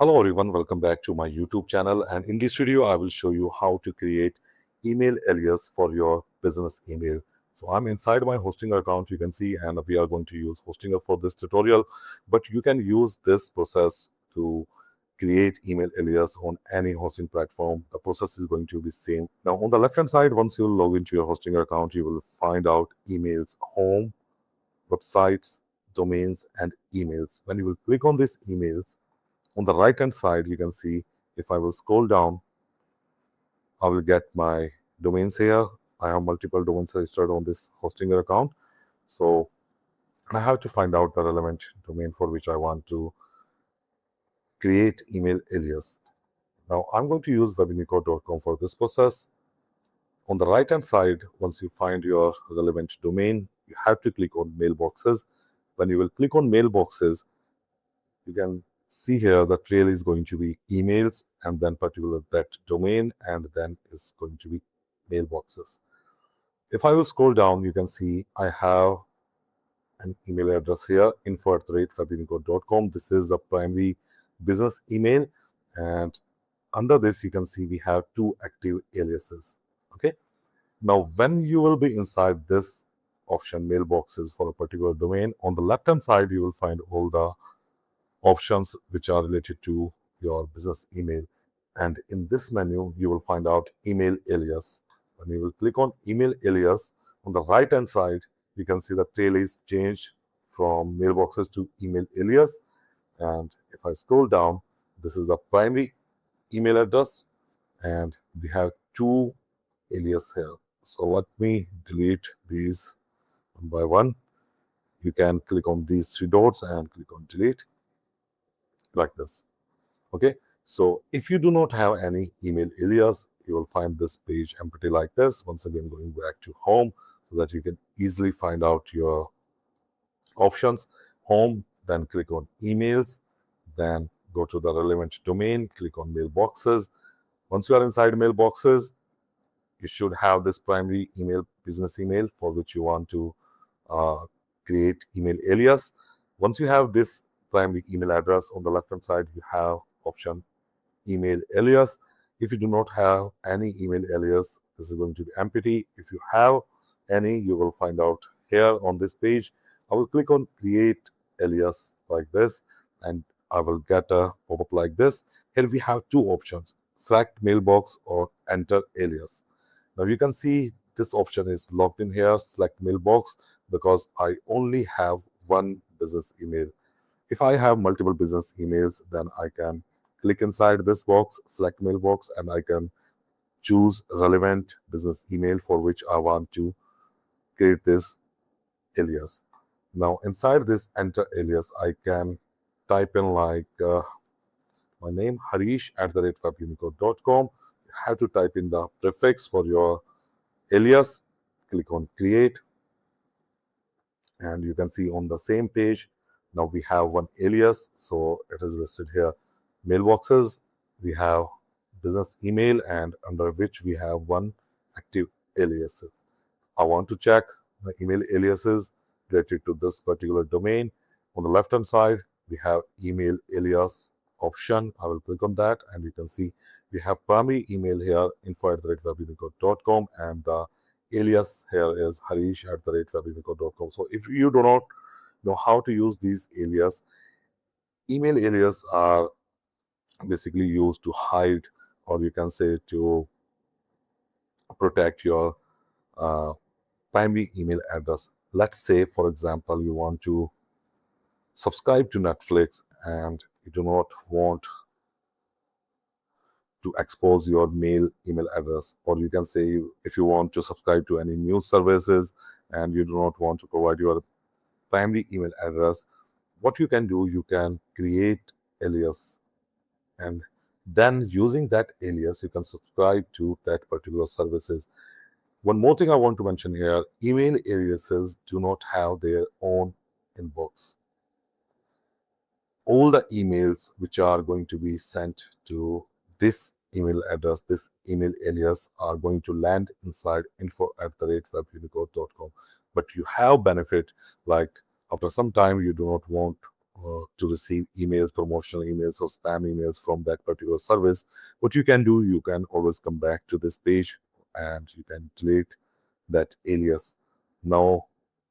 Hello everyone, welcome back to my YouTube channel, and in this video I will show you how to create email alias for your business email. So I'm inside my Hostinger account, you can see, and we are going to use Hostinger for this tutorial, but you can use this process to create email alias on any hosting platform. The process is going to be same. Now on the left hand side, once you log into your Hostinger account, you will find out emails, home, websites, domains, and emails. When you will click on these emails, on the right hand side, you can see, if I will scroll down, I will get my domains here. I have multiple domains registered on this Hostinger account. So I have to find out the relevant domain for which I want to create email alias. Now I'm going to use webinico.com for this process. On the right hand side, once you find your relevant domain, you have to click on mailboxes. When you will click on mailboxes, you can see here the trail is going to be emails and then particular that domain, and then is going to be mailboxes. If I will scroll down, you can see I have an email address here, info@fabinico.com. This is the primary business email, and under this you can see we have two active aliases. Okay, now when you will be inside this option mailboxes for a particular domain, on the left hand side you will find all the options which are related to your business email. And in this menu, you will find out email alias. When you will click on email alias, on the right hand side, you can see the tail is changed from mailboxes to email alias. And if I scroll down, this is the primary email address, and we have two alias here. So let me delete these one by one. You can click on these three dots and click on delete like this. Okay, so if you do not have any email alias, you will find this page empty like this. Once again, going back to home so that you can easily find out your options. Home, then click on emails, then go to the relevant domain, click on mailboxes. Once you are inside mailboxes, you should have this primary email, business email, for which you want to uh, create email alias. Once you have this primary email address, on the left hand side you have option email alias. If you do not have any email alias, this is going to be empty. If you have any, you will find out here on this page. I will click on create alias like this, and I will get a pop-up like this. Here we have two options: select mailbox or enter alias. Now you can see this option is locked in here, select mailbox, because I only have one business email. If I have multiple business emails, then I can click inside this box, select mailbox, and I can choose relevant business email for which I want to create this alias. Now inside this enter alias, I can type in like my name, harish@webunico.com. You have to type in the prefix for your alias, click on create, and you can see on the same page, now we have one alias, so it is listed here mailboxes, we have business email, and under which we have one active aliases. I want to check the email aliases related to this particular domain. On the left hand side, we have email alias option. I will click on that, and you can see we have primary email here, info@webunico.com, and the alias here is harish@webunico.com. So if you do not know how to use these alias, email alias are basically used to hide, or you can say to protect your uh, primary email address. Let's say, for example, you want to subscribe to Netflix and you do not want to expose your mail email address, or you can say if you want to subscribe to any news services and you do not want to provide your primary email address, what you can do, you can create alias, and then using that alias you can subscribe to that particular services. One more thing I want to mention here: email aliases do not have their own inbox. All the emails which are going to be sent to this email address, this email alias, are going to land inside info@webunico.com. But you have benefit, like after some time you do not want to receive emails, promotional emails, or spam emails from that particular service, what you can do, you can always come back to this page and you can delete that alias. Now,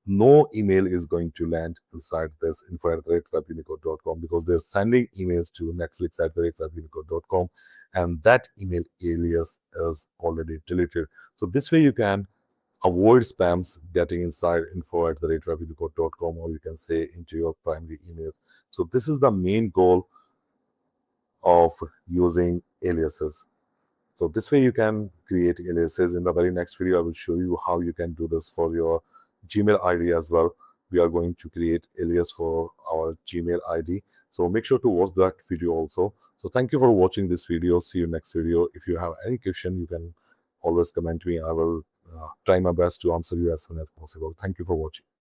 no email is going to land inside this info@webunicode.com because they're sending emails to netflix@webunicode.com, and that email alias is already deleted. So this way you can avoid spams getting inside info@webunicode.com, or you can say into your primary emails. So this is the main goal of using aliases. So this way you can create aliases. In the very next video, I will show you how you can do this for your Gmail ID as well. We are going to create alias for our Gmail ID. So make sure to watch that video also. So thank you for watching this video. See you next video. If you have any question, you can always comment me. I will try my best to answer you as soon as possible. Thank you for watching.